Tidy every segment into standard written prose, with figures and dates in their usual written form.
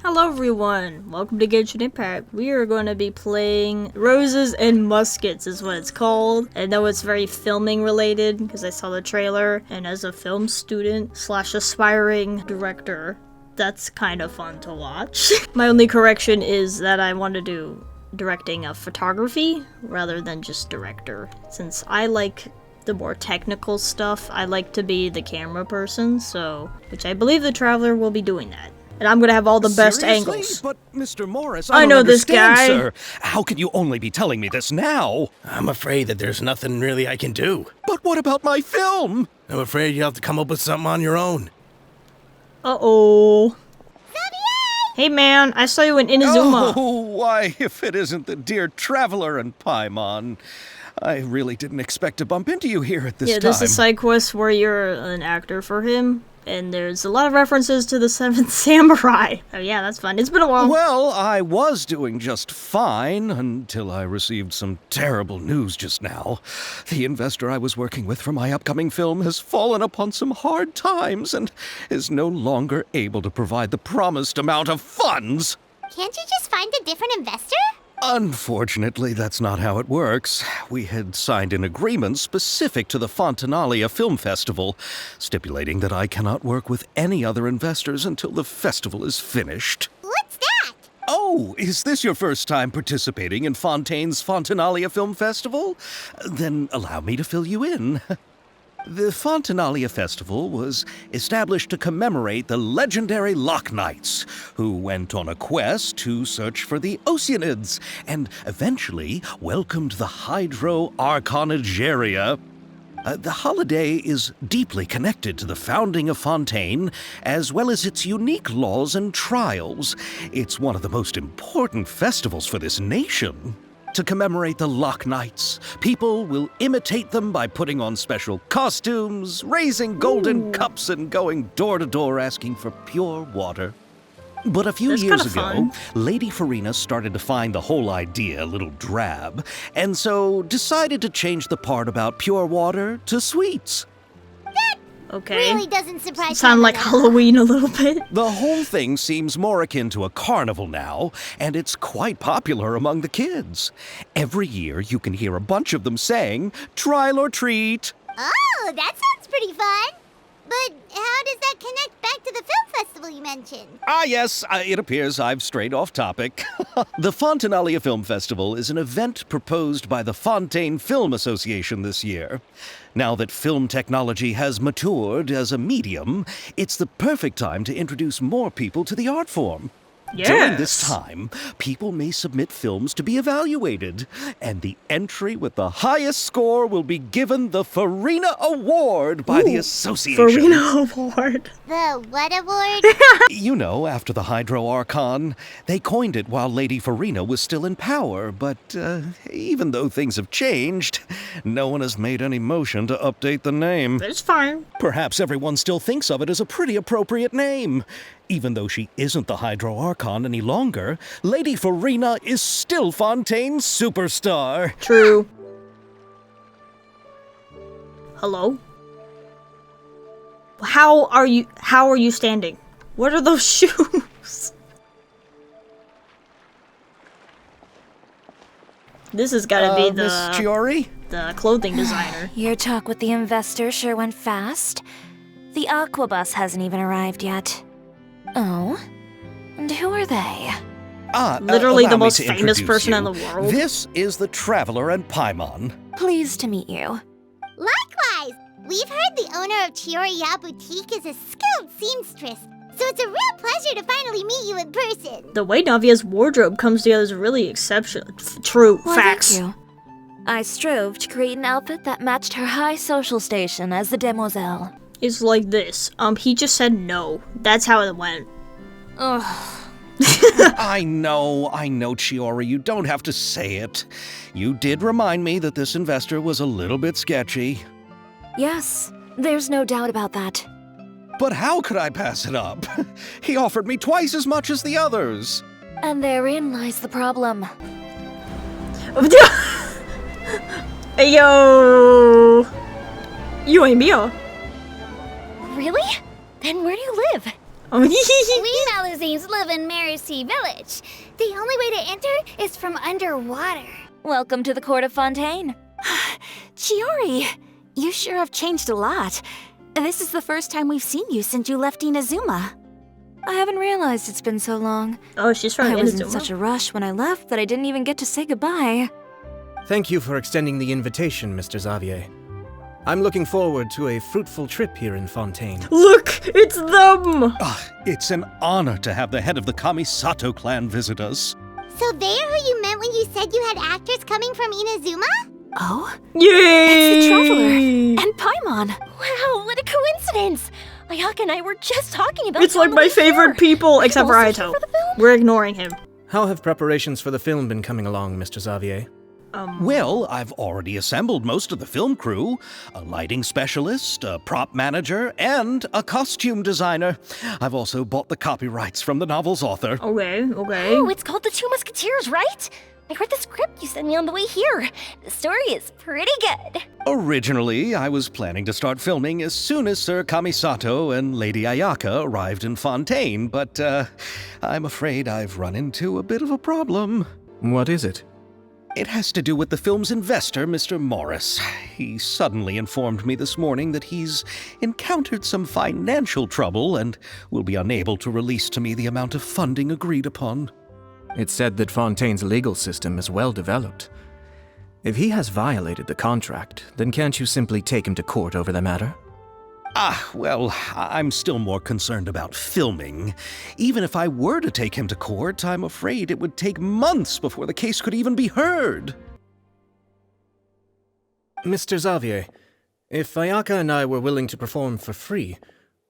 Hello everyone, welcome to Genshin Impact. We are going to be playing Roses and Muskets is what it's called. I know it's very filming related because I saw the trailer, and as a film student slash aspiring director, that's kind of fun to watch. My only correction is that I want to do directing of photography rather than just director. Since I like the more technical stuff, I like to be the camera person, which I believe the Traveler will be doing that. And I'm gonna have all the best angles. But Mr. Morris, I know this guy. Sir. How can you only be telling me this now? I'm afraid that there's nothing really I can do. But what about my film? I'm afraid you'll have to come up with something on your own. Uh-oh. Hey man, I saw you in Inazuma. Oh, why, if it isn't the dear Traveler and Paimon. I really didn't expect to bump into you here at this time. Yeah, this is a side quest where you're an actor for him. And there's a lot of references to the Seventh Samurai. Oh yeah, that's fun. It's been a while. Well, I was doing just fine until I received some terrible news just now. The investor I was working with for my upcoming film has fallen upon some hard times and is no longer able to provide the promised amount of funds. Can't you just find a different investor? Unfortunately, that's not how it works. We had signed an agreement specific to the Fontanalia Film Festival, stipulating that I cannot work with any other investors until the festival is finished. What's that? Oh, is this your first time participating in Fontaine's Fontanalia Film Festival? Then allow me to fill you in. The Fontanalia Festival was established to commemorate the legendary Loch Knights, who went on a quest to search for the Oceanids, and eventually welcomed the Hydro Arconageria. The holiday is deeply connected to the founding of Fontaine, as well as its unique laws and trials. It's one of the most important festivals for this nation. To commemorate the Loch Knights, people will imitate them by putting on special costumes, raising golden cups, and going door to door asking for pure water. But a few years ago, Lady Farina started to find the whole idea a little drab, and so decided to change the part about pure water to sweets. Okay. Really doesn't surprise me. Sound like Halloween a little bit. The whole thing seems more akin to a carnival now, and it's quite popular among the kids. Every year you can hear a bunch of them saying, "Trial or treat." Oh, that sounds pretty fun. But how does that connect back to the film festival you mentioned? Ah, yes, it appears I've strayed off topic. The Fontanalia Film Festival is an event proposed by the Fontaine Film Association this year. Now that film technology has matured as a medium, it's the perfect time to introduce more people to the art form. Yes. During this time, people may submit films to be evaluated, and the entry with the highest score will be given the Farina Award by the association. Farina Award. The what award? You know, after the Hydro Archon. They coined it while Lady Farina was still in power, but even though things have changed, no one has made any motion to update the name. It's fine. Perhaps everyone still thinks of it as a pretty appropriate name. Even though she isn't the Hydro Archon any longer, Lady Farina is still Fontaine's superstar. True. Hello? How are you standing? What are those shoes? This has gotta be Miss Chiori? the clothing designer. Your talk with the investor sure went fast. The Aquabus hasn't even arrived yet. Oh? And who are they? Literally the allow me most to famous introduce person you. in the world. This is the Traveler and Paimon. Pleased to meet you. Likewise, we've heard the owner of Chioriya Boutique is a skilled seamstress, so it's a real pleasure to finally meet you in person. The way Navia's wardrobe comes together is really exceptional. True. Well, Facts. thank you. I strove to create an outfit that matched her high social station as the demoiselle. It's like this. He just said no. That's how it went. Ugh. I know, Chiori, you don't have to say it. You did remind me that this investor was a little bit sketchy. Yes, there's no doubt about that. But how could I pass it up? He offered me twice as much as the others. And therein lies the problem. Hey, yo! You ain't me, huh? Really? Then where do you live? We Malazines live in Mercy Village. The only way to enter is from underwater. Welcome to the court of Fontaine. Chiori, you sure have changed a lot. This is the first time we've seen you since you left Inazuma. I haven't realized it's been so long. Oh, she's from I was in Inazuma. such a rush when I left that I didn't even get to say goodbye. Thank you for extending the invitation, Mr. Xavier. I'm looking forward to a fruitful trip here in Fontaine. Look, it's them! It's an honor to have the head of the Kamisato clan visit us. So they're who you meant when you said you had actors coming from Inazuma? Oh? Yay! It's the Traveler! And Paimon! Wow, what a coincidence! Ayaka and I were just talking about It's like my favorite people, except for also Aito. here for the film? We're ignoring him. How have preparations for the film been coming along, Mr. Xavier? Well, I've already assembled most of the film crew. A lighting specialist, a prop manager, and a costume designer. I've also bought the copyrights from the novel's author. Okay, okay. Oh, it's called The Two Musketeers, right? I read the script you sent me on the way here. The story is pretty good. Originally, I was planning to start filming as soon as Sir Kamisato and Lady Ayaka arrived in Fontaine, but I'm afraid I've run into a bit of a problem. What is it? It has to do with the film's investor, Mr. Morris. He suddenly informed me this morning that he's encountered some financial trouble and will be unable to release to me the amount of funding agreed upon. It's said that Fontaine's legal system is well developed. If he has violated the contract, then can't you simply take him to court over the matter? Well, I'm still more concerned about filming. Even if I were to take him to court, I'm afraid it would take months before the case could even be heard. Mr. Xavier, if Ayaka and I were willing to perform for free,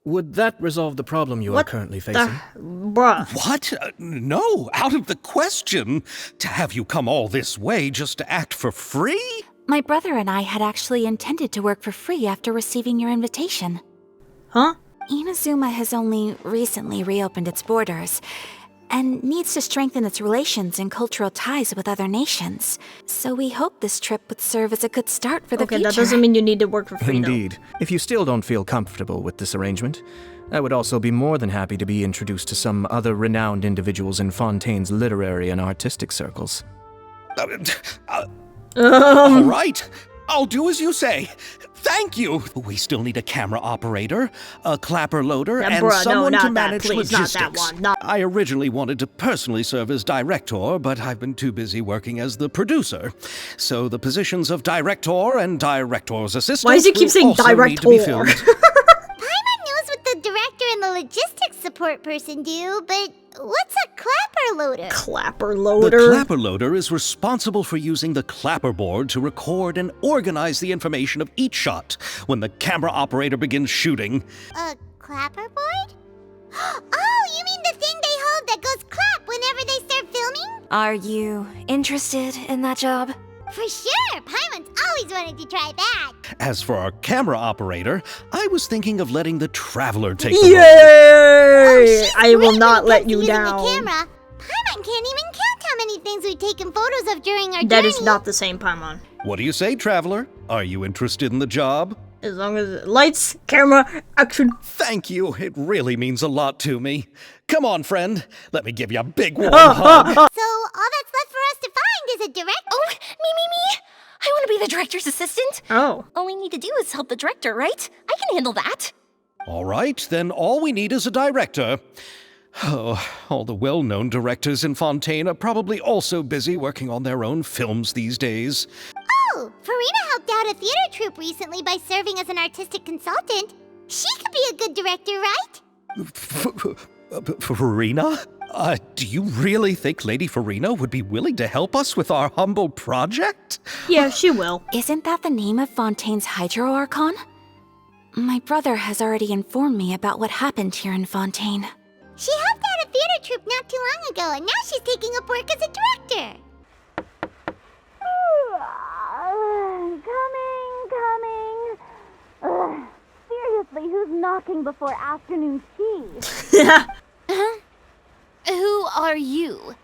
would that resolve the problem you are currently facing? Bruh. What? No, out of the question. To have you come all this way just to act for free? My brother and I had actually intended to work for free after receiving your invitation. Huh? Inazuma has only recently reopened its borders, and needs to strengthen its relations and cultural ties with other nations. So we hope this trip would serve as a good start for the Okay, future. that doesn't mean you need to work for free, though. Indeed. If you still don't feel comfortable with this arrangement, I would also be more than happy to be introduced to some other renowned individuals in Fontaine's literary and artistic circles. All right, I'll do as you say. Thank you. We still need a camera operator, a clapper loader, Yeah, and bruh, no, someone not to that, manage please, not logistics. that one, not- I originally wanted to personally serve as director, but I've been too busy working as the producer. So the positions of director and director's assistant Why does he keep will saying also need to be director? filled. Paimon knows what the director and the logistics support person do, but what's a clapper loader? Clapper The loader. clapper loader is responsible for using the clapper board to record and organize the information of each shot when the camera operator begins shooting. A clapper board? Oh, you mean the thing they hold that goes clap whenever they start filming? Are you interested in that job? For sure! Paimon's always wanted to try that. As for our camera operator, I was thinking of letting the Traveler take the role. Yay! She's I will great not when it let comes to you using down. The camera. Paimon can't even count how many things we've taken photos of during our That journey. is not the same Paimon. What do you say, Traveler? Are you interested in the job? As long as lights, camera, action. Thank you. It really means a lot to me. Come on, friend. Let me give you a big warm hug. So all that's left for us to find is a director. Oh, me. I want to be the director's assistant. Oh. All we need to do is help the director, right? I can handle that. All right, then all we need is a director. Oh, all the well-known directors in Fontaine are probably also busy working on their own films these days. Oh, Farina helped out a theater troupe recently by serving as an artistic consultant. She could be a good director, right? Farina? Do you really think Lady Farina would be willing to help us with our humble project? Yeah, she will. Isn't that the name of Fontaine's Hydro Archon? My brother has already informed me about what happened here in Fontaine. She helped out a theater troupe not too long ago, and now she's taking up work as a director. Coming. Seriously, who's knocking before afternoon tea? Who are you?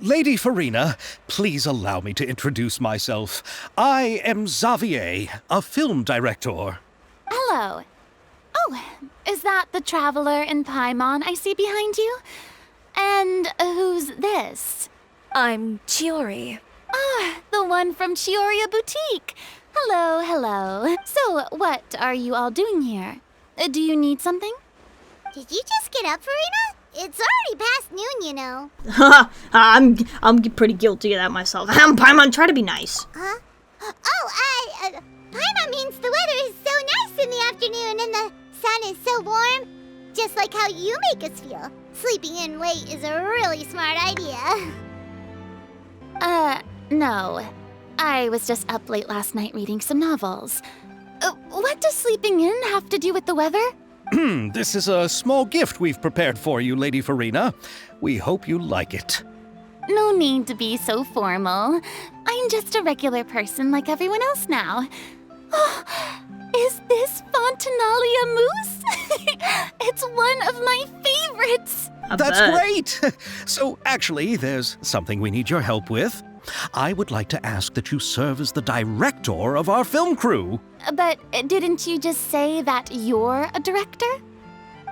Lady Farina, please allow me to introduce myself. I am Xavier, a film director. Hello. Oh, is that the Traveler in Paimon I see behind you? And who's this? I'm Chiori. Ah, the one from Chioria Boutique. Hello, hello. So, what are you all doing here? Do you need something? Did you just get up, Farina? It's already past noon, you know. Haha, I'm pretty guilty of that myself. Paimon, try to be nice. Huh? Oh, Paimon means the weather is so nice in the afternoon and the sun is so warm. Just like how you make us feel. Sleeping in late is a really smart idea. No. I was just up late last night reading some novels. What does sleeping in have to do with the weather? This is a small gift we've prepared for you, Lady Farina. We hope you like it. No need to be so formal. I'm just a regular person like everyone else now. Oh, is this Fontinalia mousse? It's one of my favorites. That's great! So, actually, there's something we need your help with. I would like to ask that you serve as the director of our film crew. But didn't you just say that you're a director?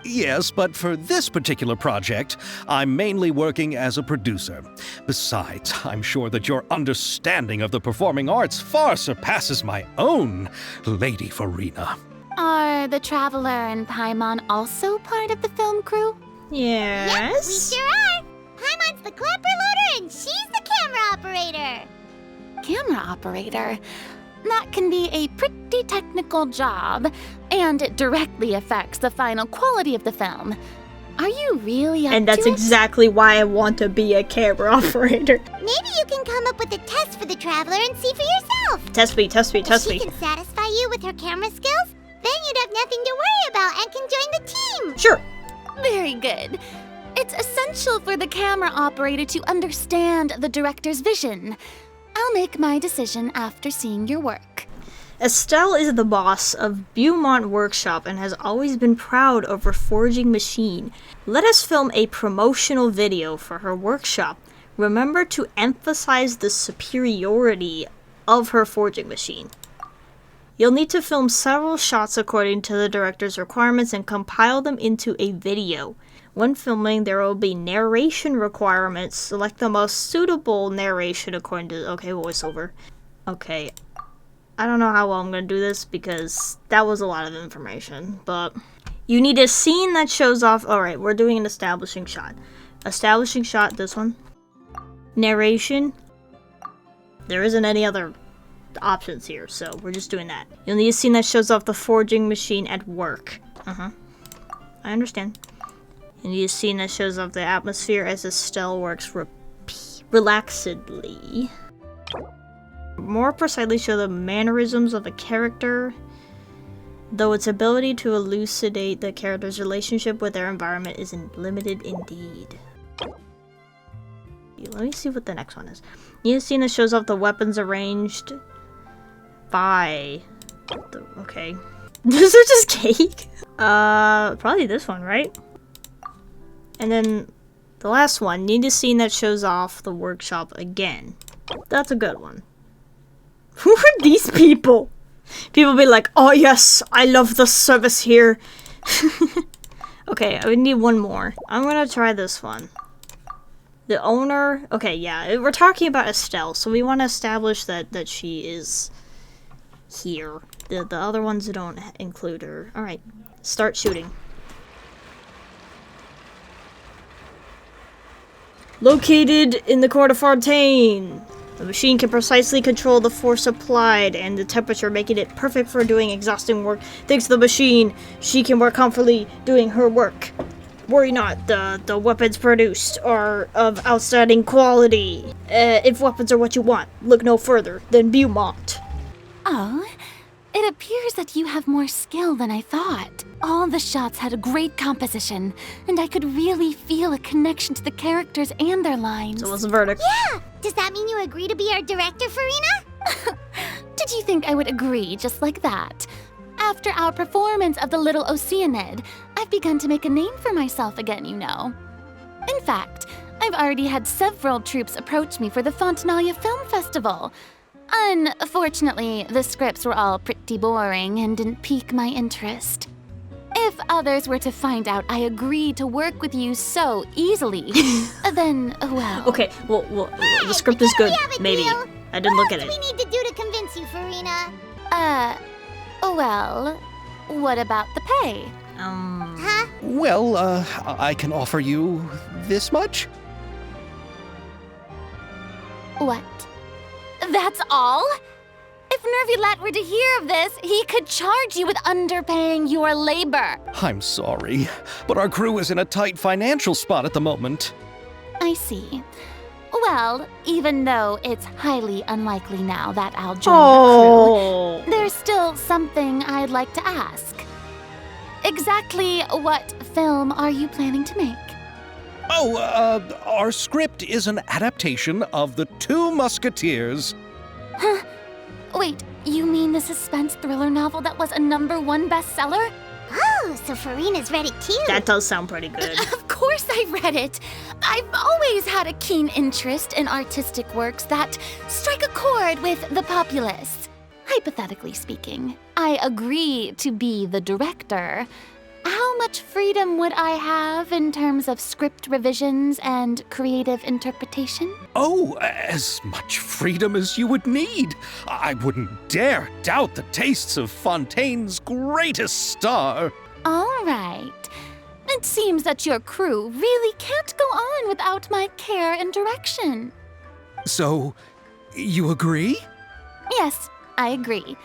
Yes, but for this particular project, I'm mainly working as a producer. Besides, I'm sure that your understanding of the performing arts far surpasses my own, Lady Farina. Are the Traveler and Paimon also part of the film crew? Yes. Yep, we sure are. Paimon's the clapper loader and she's the camera operator. Camera operator? That can be a pretty technical job, and it directly affects the final quality of the film. Are you really up And that's to it? exactly why I want to be a camera operator. Maybe you can come up with a test for the Traveler and see for yourself. Test me, test me, If test she me. can satisfy you with her camera skills, then you'd have nothing to worry about and can join the team. Sure. Very good. It's essential for the camera operator to understand the director's vision. I'll make my decision after seeing your work. Estelle is the boss of Beaumont Workshop and has always been proud of her forging machine. Let us film a promotional video for her workshop. Remember to emphasize the superiority of her forging machine. You'll need to film several shots according to the director's requirements and compile them into a video. When filming, there will be narration requirements. Select the most suitable narration according to... Okay, voiceover. Okay. I don't know how well I'm going to do this because that was a lot of information. But you need a scene that shows off... Alright, we're doing an establishing shot. Establishing shot, this one. Narration. There isn't any other options here, so we're just doing that. You'll need a scene that shows off the forging machine at work. I understand. You need a scene that shows off the atmosphere as Estelle works relaxedly. More precisely show the mannerisms of a character, though its ability to elucidate the character's relationship with their environment isn't limited indeed. Let me see what the next one is. You need a scene that shows off the weapons arranged by... Okay. Those are just cake? Probably this one, right? And then the last one, need a scene that shows off the workshop again. That's a good one. Who are these people? People be like, oh yes, I love the service here. Okay, I would need one more. I'm gonna try this one. The owner, okay, yeah, we're talking about Estelle, so we want to establish that she is here. The other ones don't include her. Alright, start shooting. Located in the court of Fontaine. The machine can precisely control the force applied and the temperature, making it perfect for doing exhausting work. Thanks to the machine, she can work comfortably doing her work. Worry not, the weapons produced are of outstanding quality. If weapons are what you want, look no further than Beaumont. Oh, it appears that you have more skill than I thought. All the shots had a great composition, and I could really feel a connection to the characters and their lines. So what's the verdict? Yeah! Does that mean you agree to be our director, Farina? Did you think I would agree just like that? After our performance of The Little Oceanid, I've begun to make a name for myself again, you know. In fact, I've already had several troupes approach me for the Fontinalia Film Festival. Unfortunately, the scripts were all pretty boring and didn't pique my interest. If others were to find out I agreed to work with you so easily, then, well... Okay, well, the script is good. We have a Maybe. deal. I didn't look at What it. do we need to do to convince you, Farina? Well, what about the pay? Huh? Well, I can offer you this much? What? That's all? If Nervilat were to hear of this, he could charge you with underpaying your labor. I'm sorry, but our crew is in a tight financial spot at the moment. I see. Well, even though it's highly unlikely now that I'll join your crew, there's still something I'd like to ask. Exactly what film are you planning to make? Oh, our script is an adaptation of The Two Musketeers. Huh? Wait, you mean the suspense thriller novel that was a #1 bestseller? Oh, so Farina's read it too. That does sound pretty good. Of course I read it. I've always had a keen interest in artistic works that strike a chord with the populace. Hypothetically speaking, I agree to be the director. How much freedom would I have in terms of script revisions and creative interpretation? Oh, as much freedom as you would need. I wouldn't dare doubt the tastes of Fontaine's greatest star. All right. It seems that your crew really can't go on without my care and direction. So, you agree? Yes, I agree.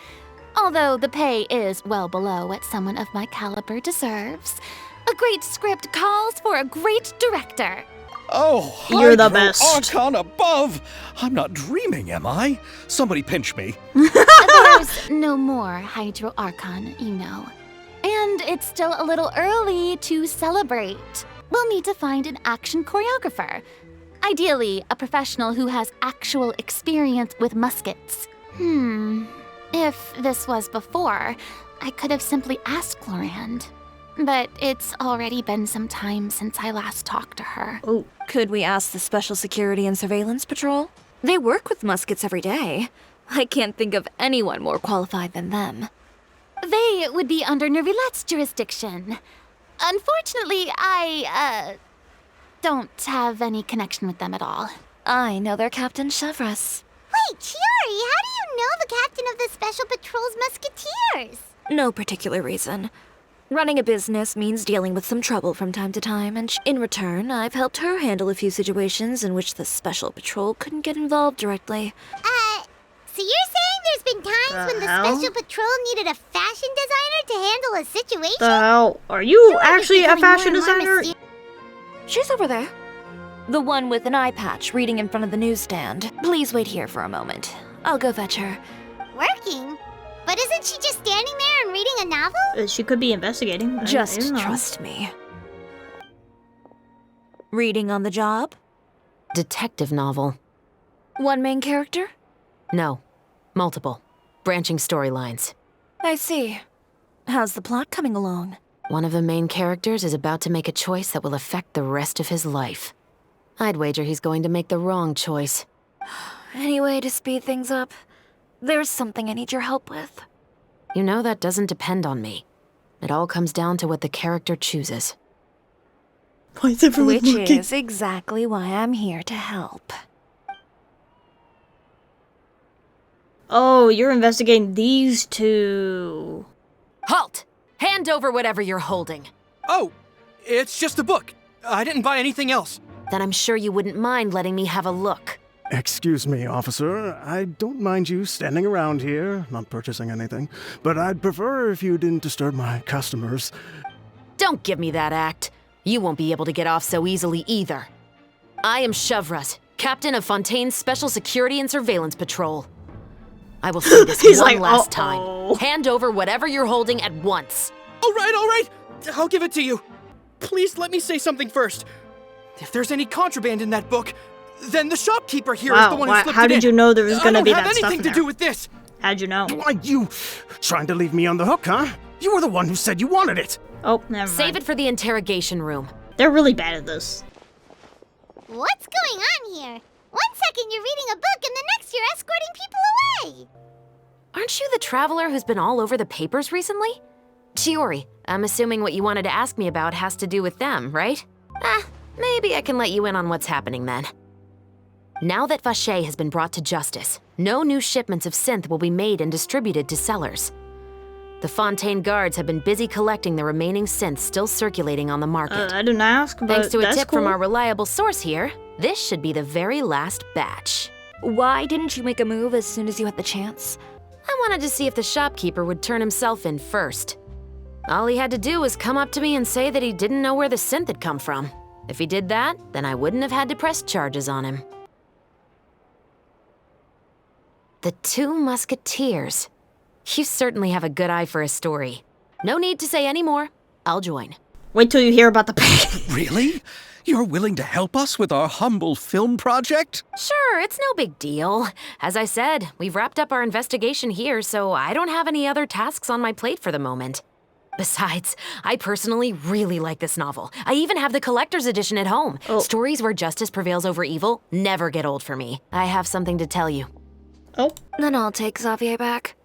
Although the pay is well below what someone of my caliber deserves. A great script calls for a great director. Oh, You're the Hydro best. Archon above! I'm not dreaming, am I? Somebody pinch me. There's no more Hydro Archon, you know. And it's still a little early to celebrate. We'll need to find an action choreographer. Ideally, a professional who has actual experience with muskets. If this was before, I could have simply asked Glorand. But it's already been some time since I last talked to her. Oh, Could we ask the Special Security and Surveillance Patrol? They work with muskets every day. I can't think of anyone more qualified than them. They would be under Nervilet's jurisdiction. Unfortunately, I, don't have any connection with them at all. I know their Captain Chevres. Wait, Chiori, how do you know the captain of the Special Patrol's Musketeers? No particular reason. Running a business means dealing with some trouble from time to time, and in return, I've helped her handle a few situations in which the Special Patrol couldn't get involved directly. So you're saying there's been times when the hell? Special Patrol needed a fashion designer to handle a situation? the hell? Are you You're actually a becoming more fashion and more designer? mysterious. She's over there. The one with an eye patch reading in front of the newsstand. Please wait here for a moment. I'll go fetch her. Working? But isn't she just standing there and reading a novel? She could be investigating. I Just don't know. trust me. Reading on the job? Detective novel. One main character? No. Multiple. Branching storylines. I see. How's the plot coming along? One of the main characters is about to make a choice that will affect the rest of his life. I'd wager he's going to make the wrong choice. Any way to speed things up? There's something I need your help with. You know that doesn't depend on me. It all comes down to what the character chooses. Why is everyone Which looking? is exactly why I'm here to help. Oh, you're investigating these two. Halt! Hand over whatever you're holding. Oh, it's just a book. I didn't buy anything else. Then I'm sure you wouldn't mind letting me have a look. Excuse me, officer. I don't mind you standing around here, not purchasing anything, but I'd prefer if you didn't disturb my customers. Don't give me that act. You won't be able to get off so easily either. I am Chevres, captain of Fontaine's Special Security and Surveillance Patrol. I will say this He's one like, last uh-oh. time. Hand over whatever you're holding at once. All right. I'll give it to you. Please let me say something first. If there's any contraband in that book, then the shopkeeper here is the one who slipped how it did in. you know there was gonna be I that don't have stuff anything in to there? do with this. How'd you know? Why, you trying to leave me on the hook, huh? You were the one who said you wanted it. Oh, never mind. Save it for the interrogation room. They're really bad at this. What's going on here? 1 second you're reading a book and the next you're escorting people away. Aren't you the traveler who's been all over the papers recently? Chiori, I'm assuming what you wanted to ask me about has to do with them, right? Maybe I can let you in on what's happening then. Now that Vacher has been brought to justice, no new shipments of synth will be made and distributed to sellers. The Fontaine guards have been busy collecting the remaining synths still circulating on the market. I didn't ask, but Thanks to a that's tip cool. from our reliable source here, this should be the very last batch. Why didn't you make a move as soon as you had the chance? I wanted to see if the shopkeeper would turn himself in first. All he had to do was come up to me and say that he didn't know where the synth had come from. If he did that, then I wouldn't have had to press charges on him. The Two Musketeers. You certainly have a good eye for a story. No need to say any more. I'll join. Wait till you hear about the pack. Really? You're willing to help us with our humble film project? Sure, it's no big deal. As I said, we've wrapped up our investigation here, so I don't have any other tasks on my plate for the moment. Besides, I personally really like this novel. I even have the collector's edition at home. Oh. Stories where justice prevails over evil never get old for me. I have something to tell you. Oh. Then I'll take Xavier back.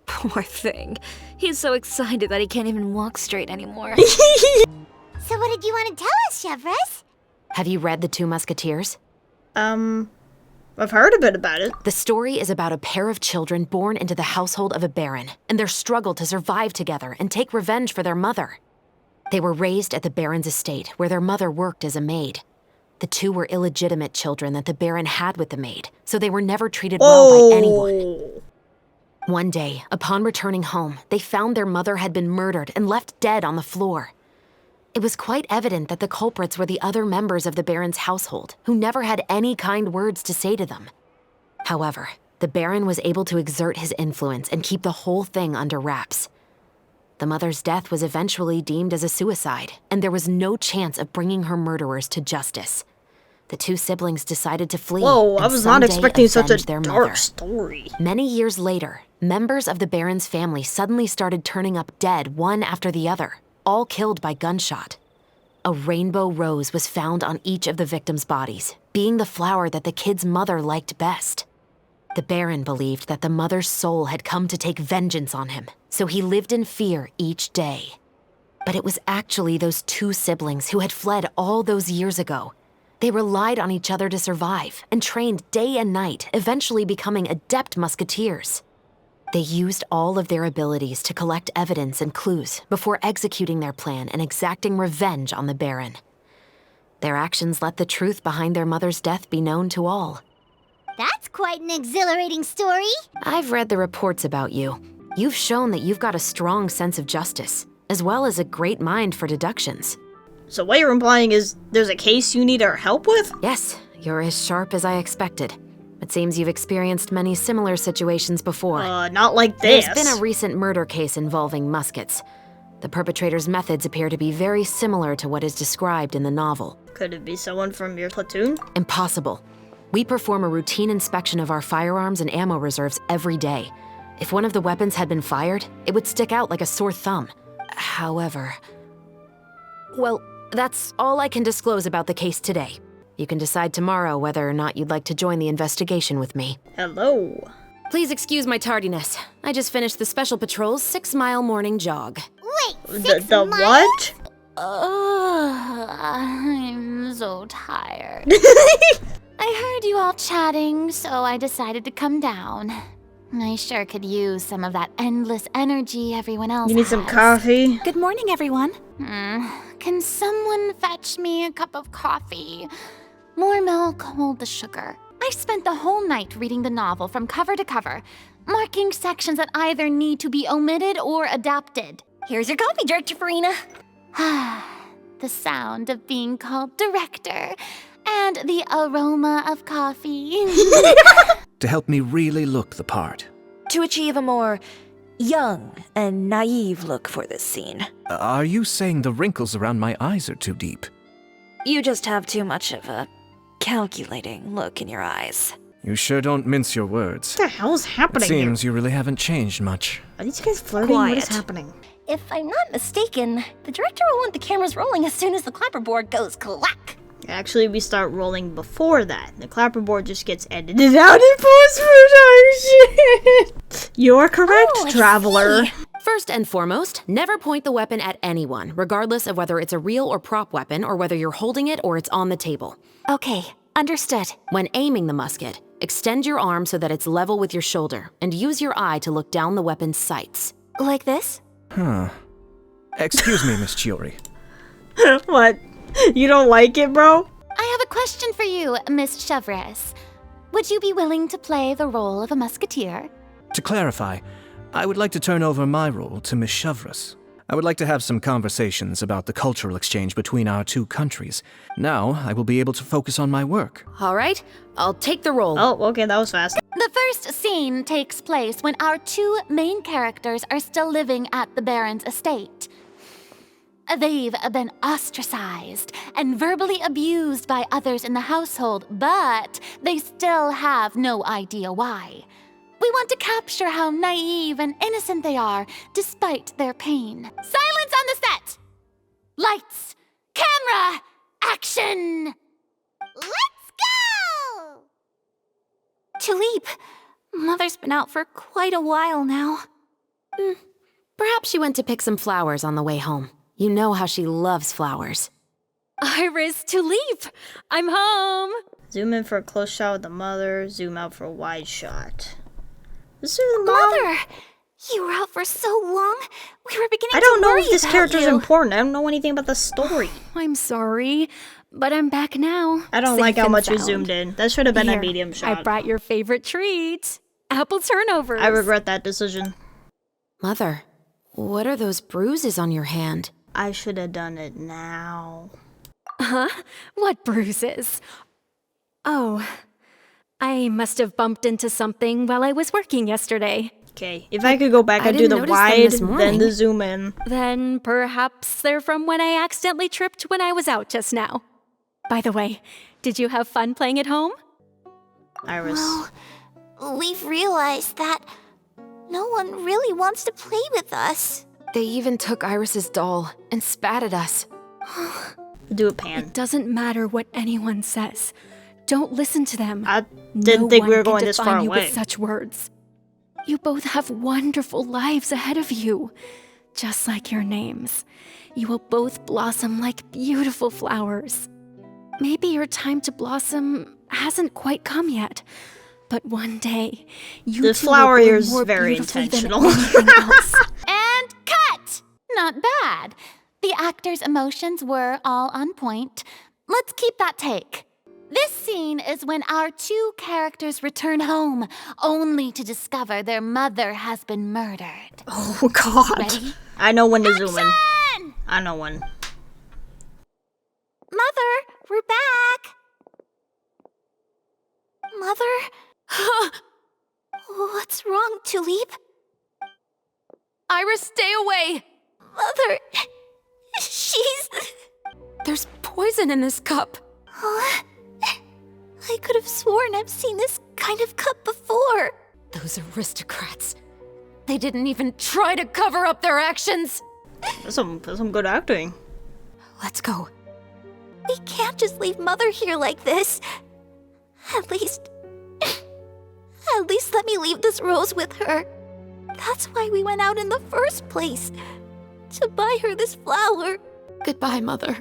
Poor thing. He's so excited that he can't even walk straight anymore. So what did you want to tell us, Chevres? Have you read The Two Musketeers? I've heard a bit about it. The story is about a pair of children born into the household of a baron and their struggle to survive together and take revenge for their mother. They were raised at the baron's estate, where their mother worked as a maid. The two were illegitimate children that the baron had with the maid, so they were never treated well by anyone. One day, upon returning home, they found their mother had been murdered and left dead on the floor. It was quite evident that the culprits were the other members of the baron's household, who never had any kind words to say to them. However, the baron was able to exert his influence and keep the whole thing under wraps. The mother's death was eventually deemed as a suicide, and there was no chance of bringing her murderers to justice. The two siblings decided to flee. Whoa, I and was not someday expecting such a avenge their dark mother. story. Many years later, members of the baron's family suddenly started turning up dead one after the other, all killed by gunshot. A rainbow rose was found on each of the victims' bodies, being the flower that the kid's mother liked best. The baron believed that the mother's soul had come to take vengeance on him, so he lived in fear each day. But it was actually those two siblings who had fled all those years ago. They relied on each other to survive and trained day and night, eventually becoming adept musketeers. They used all of their abilities to collect evidence and clues before executing their plan and exacting revenge on the baron. Their actions let the truth behind their mother's death be known to all. That's quite an exhilarating story. I've read the reports about you. You've shown that you've got a strong sense of justice, as well as a great mind for deductions. So what you're implying is there's a case you need our help with? Yes, you're as sharp as I expected. It seems you've experienced many similar situations before. Not like this. There's been a recent murder case involving muskets. The perpetrator's methods appear to be very similar to what is described in the novel. Could it be someone from your platoon? Impossible. We perform a routine inspection of our firearms and ammo reserves every day. If one of the weapons had been fired, it would stick out like a sore thumb. However... Well, that's all I can disclose about the case today. You can decide tomorrow whether or not you'd like to join the investigation with me. Hello. Please excuse my tardiness. I just finished the Special Patrol's 6-mile morning jog. Wait, 6 The miles? what? I'm so tired. I heard you all chatting, so I decided to come down. I sure could use some of that endless energy everyone else You need some has. coffee? Good morning, everyone. Can someone fetch me a cup of coffee? More milk, hold the sugar. I spent the whole night reading the novel from cover to cover, marking sections that either need to be omitted or adapted. Here's your coffee, Director Farina. The sound of being called director, and the aroma of coffee. To help me really look the part. To achieve a more young and naive look for this scene. Are you saying the wrinkles around my eyes are too deep? You just have too much of a calculating look in your eyes. You sure don't mince your words. What the hell's It happening here? seems you really haven't changed much. Are these guys flirting? What is Quiet. happening? If I'm not mistaken, the director will want the cameras rolling as soon as the clapperboard goes clack. Actually, we start rolling before that. The clapperboard just gets edited out in post-production. You're correct, Oh, I traveler. see. First and foremost, never point the weapon at anyone, regardless of whether it's a real or prop weapon or whether you're holding it or it's on the table. Okay, understood. When aiming the musket, extend your arm so that it's level with your shoulder, and use your eye to look down the weapon's sights. Like this? Huh. Excuse me, Miss Chiori. What? You don't like it, bro? I have a question for you, Miss Chevres. Would you be willing to play the role of a musketeer? To clarify, I would like to turn over my role to Miss Chevres. I would like to have some conversations about the cultural exchange between our two countries. Now, I will be able to focus on my work. All right, I'll take the role. Oh, okay, that was fast. The first scene takes place when our two main characters are still living at the Baron's estate. They've been ostracized and verbally abused by others in the household, but they still have no idea why. We want to capture how naive and innocent they are, despite their pain. Silence on the set! Lights, camera, action! Let's go! Tulip, Mother's been out for quite a while now. Perhaps she went to pick some flowers on the way home. You know how she loves flowers. Iris, Tulip, I'm home! Zoom in for a close shot with the mother, zoom out for a wide shot. This is the mom. Mother! You were out for so long, we were beginning to I don't know worry if this about character's you. important. I don't know anything about the story. I'm sorry, but I'm back now. I don't safe like how and much we sound. zoomed in. That should have been Here, a medium shot. I brought your favorite treat. Apple turnovers. I regret that decision. Mother, what are those bruises on your hand? I should have done it now. Huh? What bruises? Oh, I must have bumped into something while I was working yesterday. Okay, if I could go back I and do didn't the notice them wide, this then morning. the zoom in. Then perhaps they're from when I accidentally tripped when I was out just now. By the way, did you have fun playing at home? Iris. Well, we've realized that no one really wants to play with us. They even took Iris's doll and spat at us. Do a pan. It doesn't matter what anyone says. Don't listen to them. I didn't think we were one can going this define far you away. with such words. You both have wonderful lives ahead of you. Just like your names. You will both blossom like beautiful flowers. Maybe your time to blossom hasn't quite come yet. But one day, you The two flower will bloom here is more very beautifully than intentional. anything else. And cut! Not bad. The actor's emotions were all on point. Let's keep that take. This scene is when our two characters return home, only to discover their mother has been murdered. Oh god. Ready? I know when to zoom in. Action! I know when. Mother, we're back. Mother? What's wrong, Tulip? Iris, stay away! Mother, she's... There's poison in this cup. Huh? I could have sworn I've seen this kind of cup before. Those aristocrats. They didn't even try to cover up their actions. That's some good acting. Let's go. We can't just leave Mother here like this. At least let me leave this rose with her. That's why we went out in the first place. To buy her this flower. Goodbye, Mother.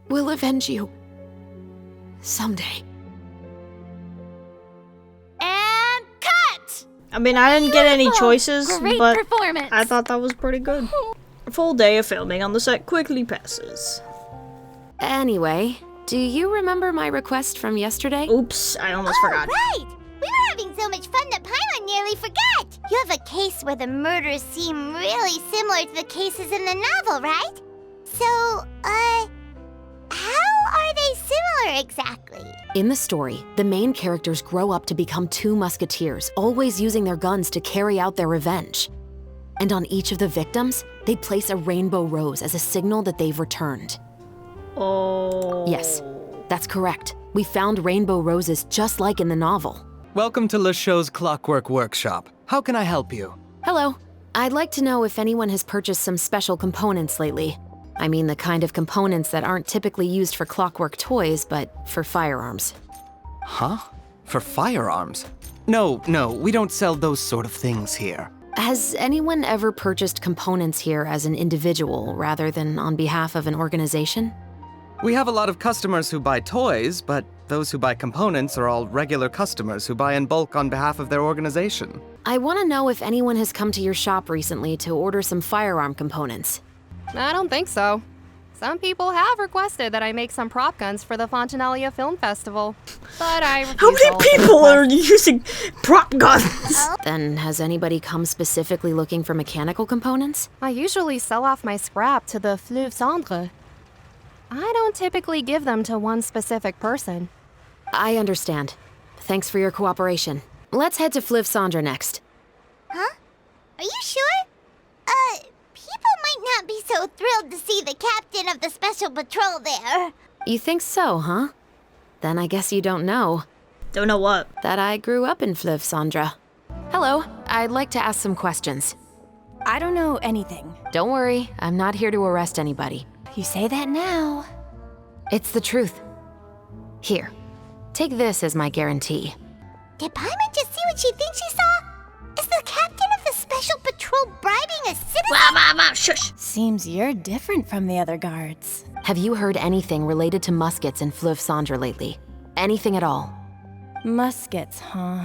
We'll avenge you. Someday. And cut! I mean, I didn't get any Beautiful. choices, Great but performance. I thought that was pretty good. A full day of filming on the set quickly passes. Anyway, do you remember my request from yesterday? Oops, I almost forgot. Right! We were having so much fun that Paimon nearly forgot! You have a case where the murders seem really similar to the cases in the novel, right? So, how are they similar exactly? In the story, the main characters grow up to become two musketeers, always using their guns to carry out their revenge. And on each of the victims, they place a rainbow rose as a signal that they've returned. Oh. Yes, that's correct. We found rainbow roses just like in the novel. Welcome to LeChaux's Clockwork Workshop. How can I help you? Hello. I'd like to know if anyone has purchased some special components lately. I mean the kind of components that aren't typically used for clockwork toys, but for firearms. Huh? For firearms? No, we don't sell those sort of things here. Has anyone ever purchased components here as an individual rather than on behalf of an organization? We have a lot of customers who buy toys, but those who buy components are all regular customers who buy in bulk on behalf of their organization. I want to know if anyone has come to your shop recently to order some firearm components. I don't think so. Some people have requested that I make some prop guns for the Fontanalia Film Festival, but I refuse. How many people are using prop guns? Then has anybody come specifically looking for mechanical components? I usually sell off my scrap to the Fleuve Cendre. I don't typically give them to one specific person. I understand. Thanks for your cooperation. Let's head to Fleuve Cendre next. Huh? Are you sure? People might not be so thrilled to see the captain of the Special Patrol there. You think so, huh? Then I guess you don't know. Don't know what? That I grew up in Fleuve Cendre. Hello, I'd like to ask some questions. I don't know anything. Don't worry, I'm not here to arrest anybody. You say that now. It's the truth. Here, take this as my guarantee. Did Paimon just see what she thinks she saw? Is the captain of the Special Patrol bribing a citizen? Shush! Seems you're different from the other guards. Have you heard anything related to muskets in Fleuve Cendre lately? Anything at all? Muskets, huh?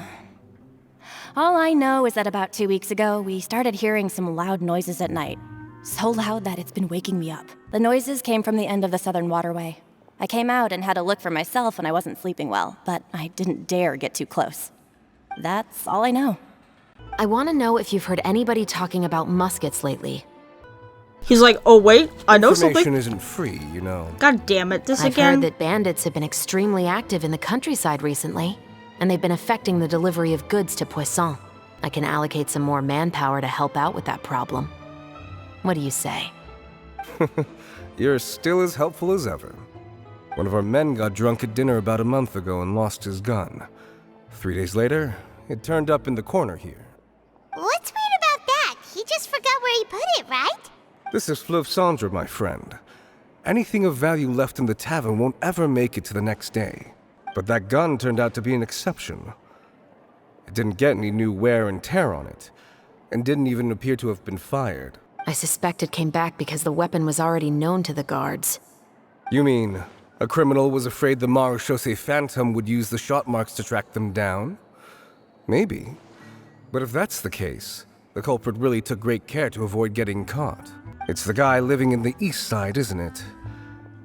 All I know is that about 2 weeks ago, we started hearing some loud noises at night. So loud that it's been waking me up. The noises came from the end of the Southern Waterway. I came out and had a look for myself when I wasn't sleeping well, but I didn't dare get too close. That's all I know. I want to know if you've heard anybody talking about muskets lately. He's like, oh wait, I know something. Information isn't free, you know. God damn it, this I've again? heard that bandits have been extremely active in the countryside recently, and they've been affecting the delivery of goods to Poisson. I can allocate some more manpower to help out with that problem. What do you say? You're still as helpful as ever. One of our men got drunk at dinner about a month ago and lost his gun. 3 days later, it turned up in the corner here. What's weird about that? He just forgot where he put it, right? This is Fleuve Cendre, my friend. Anything of value left in the tavern won't ever make it to the next day. But that gun turned out to be an exception. It didn't get any new wear and tear on it, and didn't even appear to have been fired. I suspect it came back because the weapon was already known to the guards. You mean, a criminal was afraid the Marechaussee Phantom would use the shot marks to track them down? Maybe. But if that's the case, the culprit really took great care to avoid getting caught. It's the guy living in the east side, isn't it?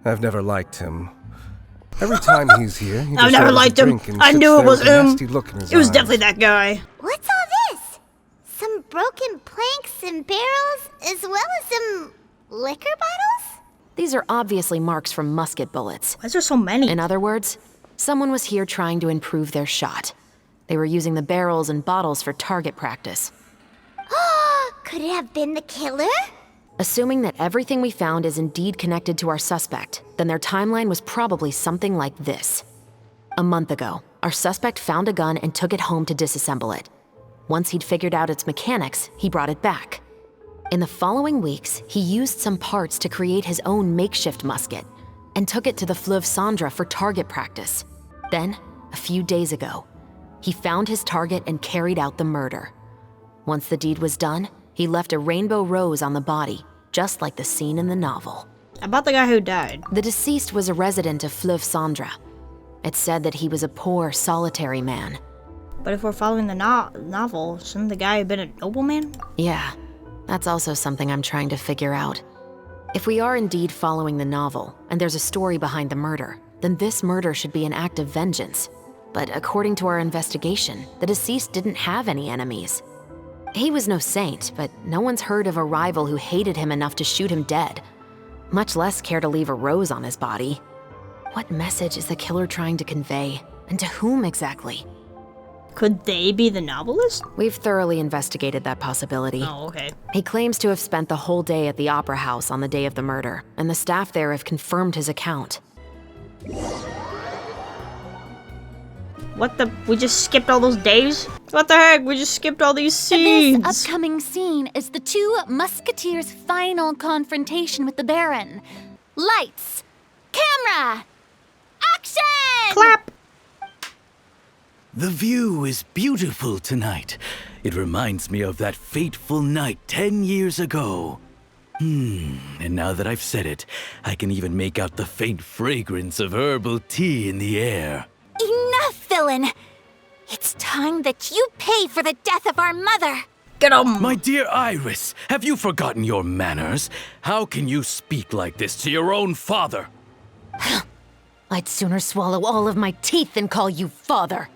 I've never liked him. Every time he's here, he I've just never orders a liked him. drink and I sits knew it there was with a him. nasty look in his It was eyes. definitely that guy. What's all this? Some broken planks and barrels, as well as some liquor bottles? These are obviously marks from musket bullets. Why is there so many? In other words, someone was here trying to improve their shot. They were using the barrels and bottles for target practice. Could it have been the killer? Assuming that everything we found is indeed connected to our suspect, then their timeline was probably something like this. A month ago, our suspect found a gun and took it home to disassemble it. Once he'd figured out its mechanics, he brought it back. In the following weeks, he used some parts to create his own makeshift musket and took it to the Fleuve Cendre for target practice. Then, a few days ago, he found his target and carried out the murder. Once the deed was done, he left a rainbow rose on the body, just like the scene in the novel. About the guy who died. The deceased was a resident of Fleuve Cendre. It's said that he was a poor, solitary man. But if we're following the novel, shouldn't the guy have been a nobleman? Yeah, that's also something I'm trying to figure out. If we are indeed following the novel, and there's a story behind the murder, then this murder should be an act of vengeance. But according to our investigation, the deceased didn't have any enemies. He was no saint, but no one's heard of a rival who hated him enough to shoot him dead, much less care to leave a rose on his body. What message is the killer trying to convey, and to whom exactly? Could they be the novelist? We've thoroughly investigated that possibility. Oh, okay. He claims to have spent the whole day at the Opera House on the day of the murder, and the staff there have confirmed his account. What the? We just skipped all those days? What the heck? We just skipped all these scenes. This upcoming scene is the two musketeers' final confrontation with the Baron. Lights, camera, action! Clap! The view is beautiful tonight. It reminds me of that fateful night 10 years ago. And now that I've said it, I can even make out the faint fragrance of herbal tea in the air. Enough, villain! It's time that you pay for the death of our mother! Get him! My dear Iris, have you forgotten your manners? How can you speak like this to your own father? I'd sooner swallow all of my teeth than call you father.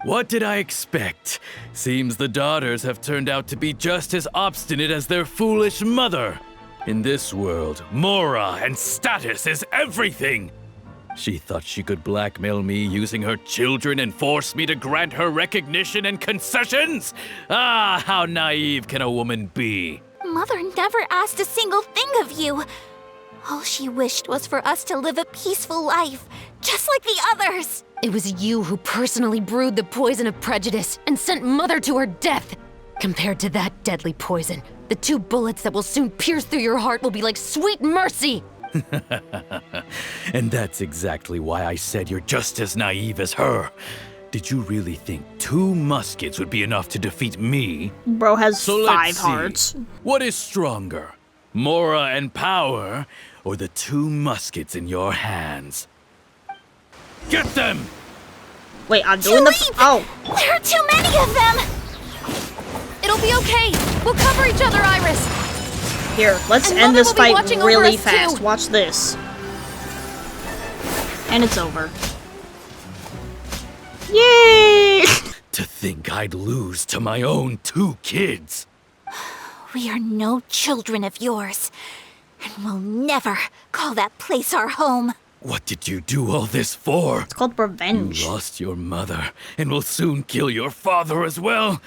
What did I expect? Seems the daughters have turned out to be just as obstinate as their foolish mother. In this world, mora and status is everything. She thought she could blackmail me using her children and force me to grant her recognition and concessions? Ah, how naive can a woman be? Mother never asked a single thing of you. All she wished was for us to live a peaceful life, just like the others. It was you who personally brewed the poison of prejudice and sent Mother to her death. Compared to that deadly poison, the 2 bullets that will soon pierce through your heart will be like sweet mercy. And that's exactly why I said you're just as naive as her. Did you really think 2 muskets would be enough to defeat me? Bro has So 5 let's see. hearts. What is stronger, mora and power, or the 2 muskets in your hands? Get them! Wait, I'm doing the. Oh. There are too many of them! It'll be okay. We'll cover each other, Iris. Here, let's And end Mother this will be fight watching over really us, fast. too. Watch this. And it's over. Yay! To think I'd lose to my own 2 kids. We are no children of yours, and we'll never call that place our home. What did you do all this for? It's called revenge. You lost your mother, and will soon kill your father as well.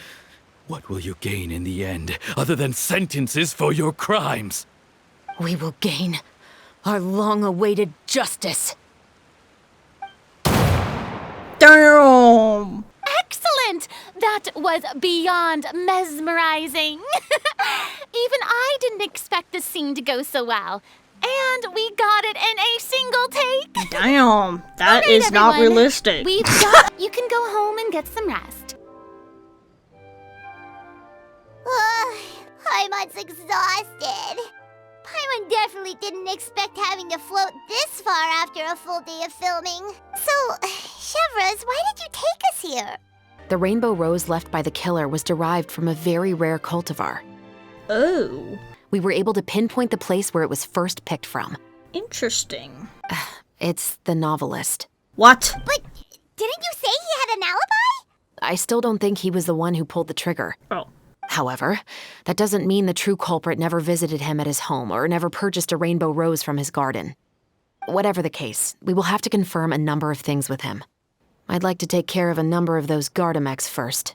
What will you gain in the end, other than sentences for your crimes? We will gain our long-awaited justice. Damn! Excellent! That was beyond mesmerizing. Even I didn't expect the scene to go so well. And we got it in a single take. Damn, that All right, is not everyone. realistic. We've got. You can go home and get some rest. Paimon's exhausted. Paimon definitely didn't expect having to float this far after a full day of filming. So, Chevras, why did you take us here? The rainbow rose left by the killer was derived from a very rare cultivar. Oh. We were able to pinpoint the place where it was first picked from. Interesting. It's the novelist. What? But didn't you say he had an alibi? I still don't think he was the one who pulled the trigger. Oh. However, that doesn't mean the true culprit never visited him at his home or never purchased a rainbow rose from his garden. Whatever the case, we will have to confirm a number of things with him. I'd like to take care of a number of those Gardamex first.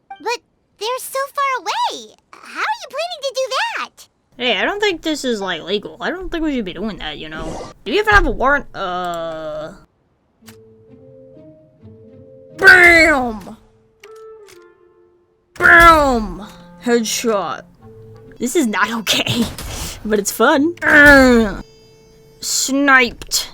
But they're so far away. How are you planning to do that? Hey, I don't think this is, like, legal. I don't think we should be doing that, you know? Do you even have a warrant? BAM! BAM! Headshot. This is not okay. But it's fun. Sniped.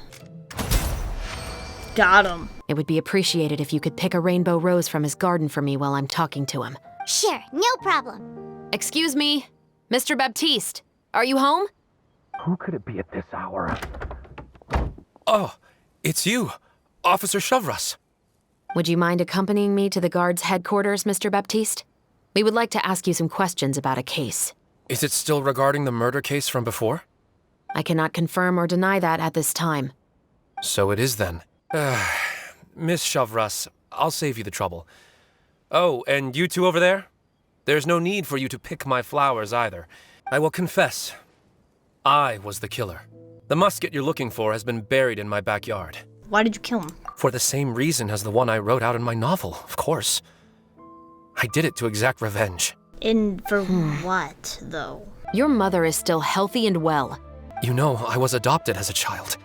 Got him. It would be appreciated if you could pick a rainbow rose from his garden for me while I'm talking to him. Sure, no problem. Excuse me, Mr. Baptiste, are you home? Who could it be at this hour? Oh, it's you, Officer Chevras. Would you mind accompanying me to the guard's headquarters, Mr. Baptiste? We would like to ask you some questions about a case. Is it still regarding the murder case from before? I cannot confirm or deny that at this time. So it is then. Miss Chevras, I'll save you the trouble. Oh, and you two over there? There's no need for you to pick my flowers either. I will confess, I was the killer. The musket you're looking for has been buried in my backyard. Why did you kill him? For the same reason as the one I wrote out in my novel, of course. I did it to exact revenge. And for what, though? Your mother is still healthy and well. You know, I was adopted as a child.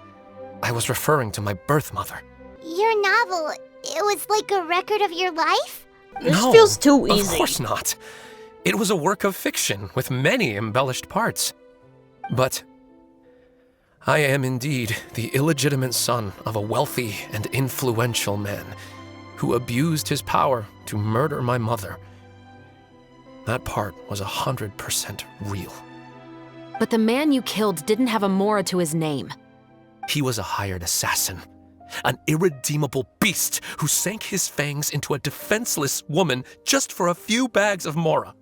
I was referring to my birth mother. Your novel, it was like a record of your life? This No, feels too easy. Of course not. It was a work of fiction with many embellished parts. But I am indeed the illegitimate son of a wealthy and influential man, who abused his power to murder my mother. That part was 100% real. But the man you killed didn't have a Mora to his name. He was a hired assassin, an irredeemable beast who sank his fangs into a defenseless woman just for a few bags of Mora.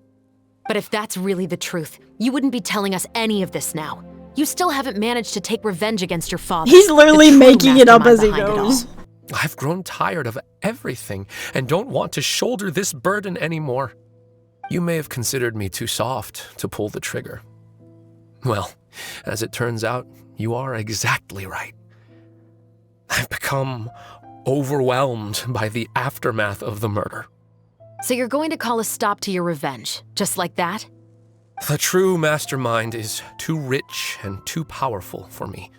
But if that's really the truth, you wouldn't be telling us any of this now. You still haven't managed to take revenge against your father. He's literally making it up as he goes. I've grown tired of everything and don't want to shoulder this burden anymore. You may have considered me too soft to pull the trigger. Well, as it turns out, you are exactly right. I've become overwhelmed by the aftermath of the murder. So you're going to call a stop to your revenge, just like that? The true mastermind is too rich and too powerful for me.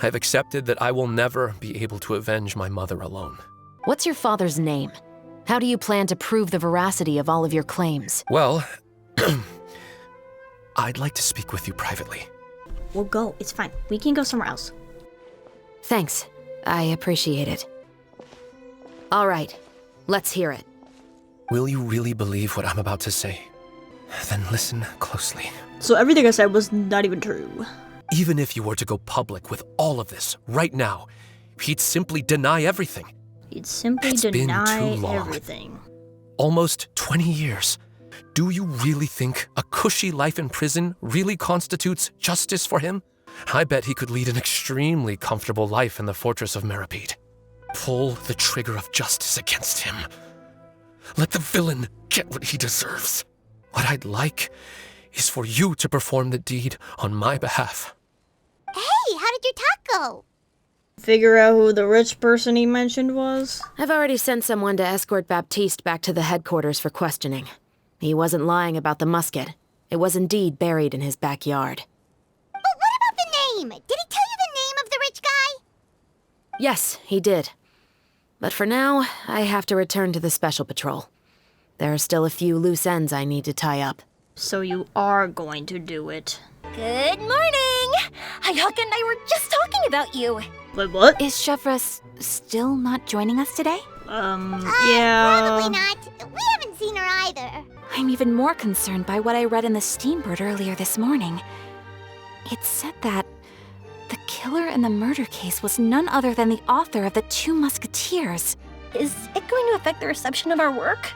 I've accepted that I will never be able to avenge my mother alone. What's your father's name? How do you plan to prove the veracity of all of your claims? Well, I'd like to speak with you privately. We'll go. It's fine. We can go somewhere else. Thanks. I appreciate it. All right. Let's hear it. Will you really believe what I'm about to say? Then listen closely. So everything I said was not even true. Even if you were to go public with all of this right now, he'd simply deny everything. He'd simply deny everything. Almost 20 years. Do you really think a cushy life in prison really constitutes justice for him? I bet he could lead an extremely comfortable life in the fortress of Meripede. Pull the trigger of justice against him. Let the villain get what he deserves. What I'd like is for you to perform the deed on my behalf. Hey, how did your talk go? Figure out who the rich person he mentioned was? I've already sent someone to escort Baptiste back to the headquarters for questioning. He wasn't lying about the musket. It was indeed buried in his backyard. But what about the name? Did he tell you the name of the rich guy? Yes, he did. But for now, I have to return to the Special Patrol. There are still a few loose ends I need to tie up. So you are going to do it. Good morning! Hayaka and I were just talking about you. Wait, what? Is Chevra still not joining us today? Yeah. Probably not. We haven't seen her either. I'm even more concerned by what I read in the Steambird earlier this morning. It said that the killer in the murder case was none other than the author of the Two Musketeers. Is it going to affect the reception of our work?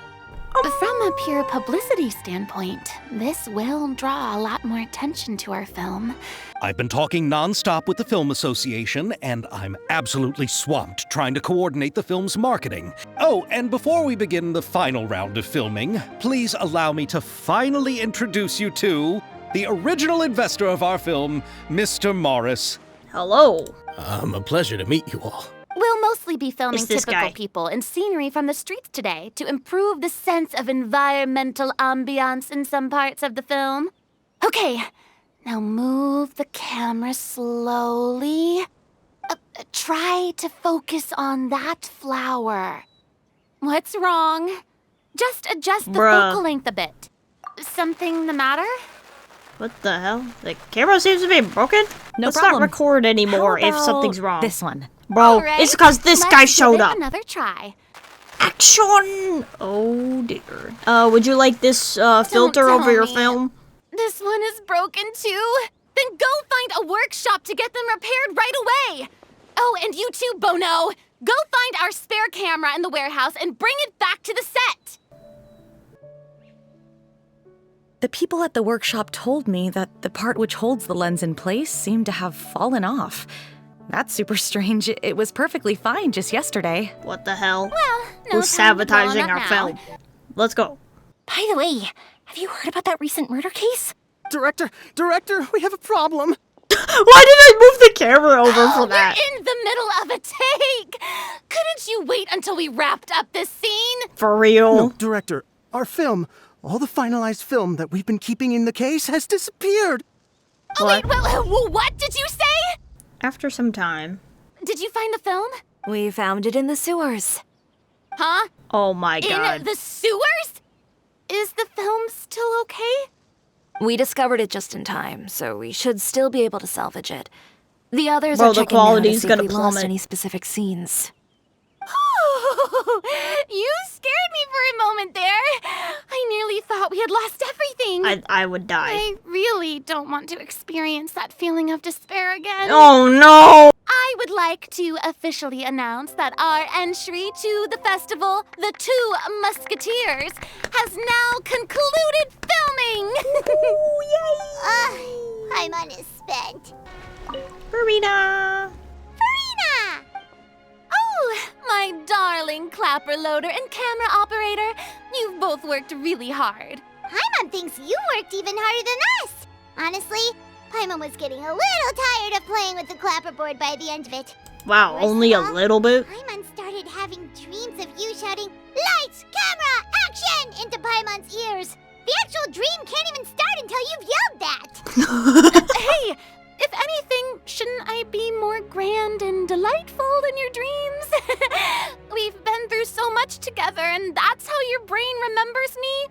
From a pure publicity standpoint, this will draw a lot more attention to our film. I've been talking non-stop with the Film Association, and I'm absolutely swamped trying to coordinate the film's marketing. Oh, and before we begin the final round of filming, please allow me to finally introduce you to the original investor of our film, Mr. Morris. Hello. A pleasure to meet you all. We'll mostly be filming It's this typical guy. people and scenery from the streets today to improve the sense of environmental ambiance in some parts of the film. Okay, now move the camera slowly. Try to focus on that flower. What's wrong? Just adjust the focal length a bit. Something the matter? What the hell? The camera seems to be broken? No Let's problem. not record anymore How if something's about wrong. this one? Bro, Alright, it's because this let's guy give showed it up. Another try. Action! Oh dear. Would you like this filter tell over your me. film? This one is broken too? Then go find a workshop to get them repaired right away! Oh, and you too, Bono! Go find our spare camera in the warehouse and bring it back to the set! The people at the workshop told me that the part which holds the lens in place seemed to have fallen off. That's super strange. It was perfectly fine just yesterday. What the hell? Well, no Who's time to dwell on sabotaging that our now. film? Let's go. By the way, have you heard about that recent murder case? Director, we have a problem. Why did I move the camera over for that? We're in the middle of a take! Couldn't you wait until we wrapped up this scene? For real? No, Director, our film, all the finalized film that we've been keeping in the case has disappeared. Oh, wait, well, what did you say? After some time. Did you find the film? We found it in the sewers. Huh? Oh my god. In the sewers? Is the film still okay? We discovered it just in time, so we should still be able to salvage it. The others Bro, are the checking now to quality's see gonna if we lost plummet. any specific scenes. You scared me for a moment there. I nearly thought we had lost everything. I would die. I really don't want to experience that feeling of despair again. Oh no! I would like to officially announce that our entry to the festival, The Two Musketeers, has now concluded filming! Paimon is spent. Farina! Farina! Oh, my darling clapper loader and camera operator. You've both worked really hard. Paimon thinks you worked even harder than us. Honestly, Paimon was getting a little tired of playing with the clapperboard by the end of it. Wow, only a little bit? Paimon started having dreams of you shouting, "Lights, camera, action!" into Paimon's ears. The actual dream can't even start until you've yelled that. Hey, if anything, shouldn't I be more grand and delightful than your dreams? We've been through so much together, and that's how your brain remembers me?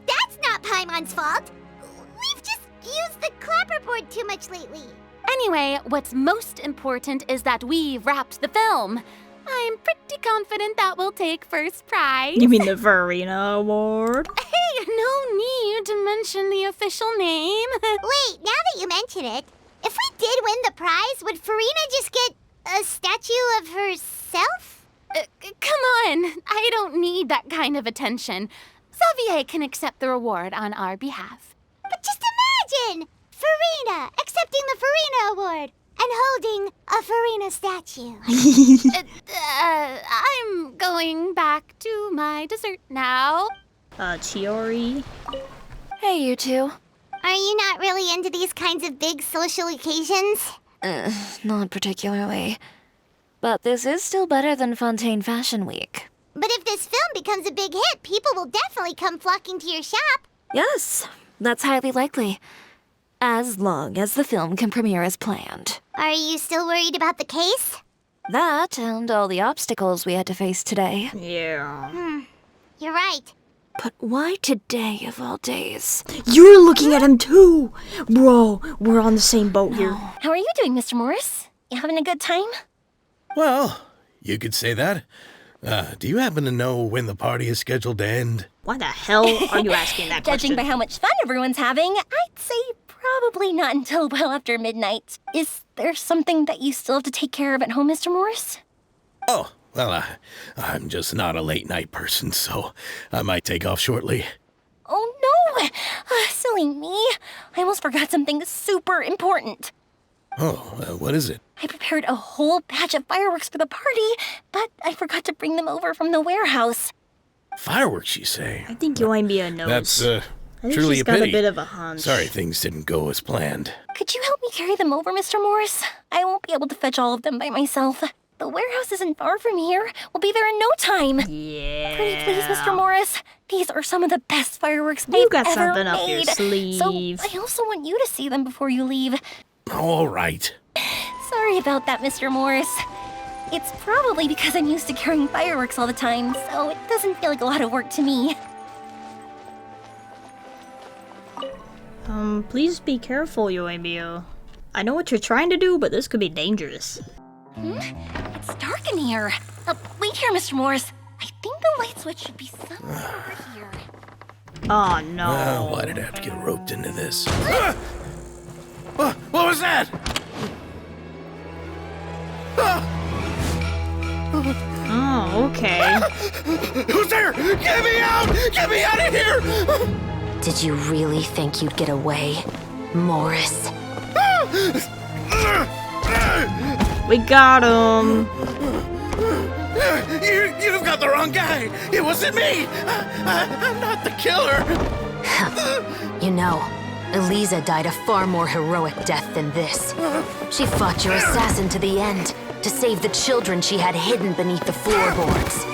That's not Paimon's fault. We've just used the clapperboard too much lately. Anyway, what's most important is that we've wrapped the film. I'm pretty confident that we'll take first prize. You mean the Farina Award? Hey, no need to mention the official name. Wait, now that you mention it, if we did win the prize, would Farina just get a statue of herself? Come on, I don't need that kind of attention. Xavier can accept the reward on our behalf. But just imagine! Farina accepting the Farina Award and holding a Farina statue. I'm going back to my dessert now. Chiori. Hey, you two. Are you not really into these kinds of big social occasions? Not particularly. But this is still better than Fontaine Fashion Week. But if this film becomes a big hit, people will definitely come flocking to your shop. Yes, that's highly likely. As long as the film can premiere as planned. Are you still worried about the case? That and all the obstacles we had to face today. Yeah. You're right. But why today of all days? You're looking at him too! Bro, we're on the same boat here. How are you doing, Mr. Morris? You having a good time? Well, you could say that. Do you happen to know when the party is scheduled to end? Why the hell are you asking that question? Judging by how much fun everyone's having, I'd say probably not until well after midnight. Is there something that you still have to take care of at home, Mr. Morris? Oh, well, I'm just not a late night person, so I might take off shortly. Oh no! Silly me. I almost forgot something super important. Oh, what is it? I prepared a whole batch of fireworks for the party, but I forgot to bring them over from the warehouse. Fireworks, you say? I think you might be a nose. That's, I think truly she's a got pity. a bit of a hunch. Sorry things didn't go as planned. Could you help me carry them over, Mr. Morris? I won't be able to fetch all of them by myself. The warehouse isn't far from here. We'll be there in no time. Yeah. Pretty please, Mr. Morris. These are some of the best fireworks You I've got ever something up your made. sleeve. So I also want you to see them before you leave. All right. Sorry about that, Mr. Morris. It's probably because I'm used to carrying fireworks all the time, so it doesn't feel like a lot of work to me. Please be careful, Yoemio. I know what you're trying to do, but this could be dangerous. It's dark in here. Wait here, Mr. Morris. I think the light switch should be somewhere over here. Oh, no. Why did I have to get roped into this? What was that? Oh, okay. Who's there? Get me out! Get me out of here! Did you really think you'd get away, Morris? We got him. You've got the wrong guy. It wasn't me. I'm not the killer. You know, Eliza died a far more heroic death than this. She fought your assassin to the end to save the children she had hidden beneath the floorboards.